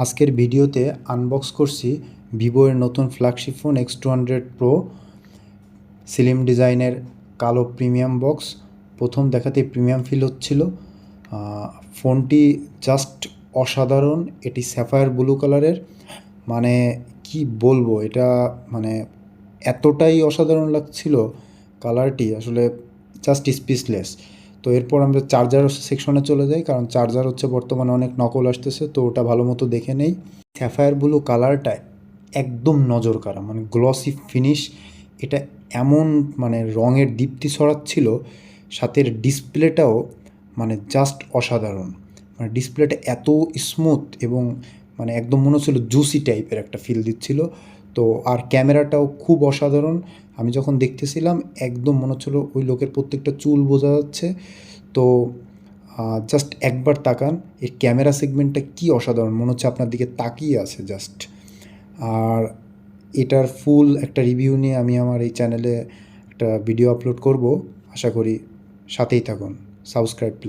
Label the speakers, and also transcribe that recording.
Speaker 1: আজকের ভিডিওতে আনবক্স করছি ভিভো এর নতুন flagship phone X200 Pro slim ডিজাইনের কালো প্রিমিয়াম বক্স। প্রথম দেখাতেই প্রিমিয়াম ফিল হচ্ছিল। ফোনটি জাস্ট অসাধারণ। এটি স্যাফায়ার ব্লু কালারের, মানে কি বলবো, এটা মানে এতটাই অসাধারণ লাগছিল কালারটি, আসলে জাস্ট স্পিচলেস। তো এরপর আমরা চার্জার সেকশনে চলে যাই, কারণ চার্জার হচ্ছে বর্তমানে অনেক নকল আসতেছে, তো ওটা ভালো মতো দেখে নেই। স্যাফায়ার ব্লু কালারটা একদম নজর কাড়া, মানে গ্লসি ফিনিশ। এটা এমন মানে রঙের দীপ্তি ছড়াচ্ছিল, সাথে ডিসপ্লেটাও মানে জাস্ট অসাধারণ। মানে ডিসপ্লেটা এত স্মুথ এবং মানে একদম মনে হচ্ছিলো জুসি টাইপের একটা ফিল দিচ্ছিল। তো আর ক্যামেরাটাও খুব অসাধারণ। আমি যখন দেখতেছিলাম একদম মনে হচ্ছিলো ওই লোকের প্রত্যেকটা চুল বোঝা যাচ্ছে। তো জাস্ট একবার তাকান, এর ক্যামেরা সেগমেন্টটা কি অসাধারণ, মনে হচ্ছে আপনার দিকে তাকিয়ে আছে জাস্ট। আর এটার ফুল একটা রিভিউ নিয়ে আমি আমার এই চ্যানেলে একটা ভিডিও আপলোড করব, আশা করি সাথেই থাকুন। Subscribe please.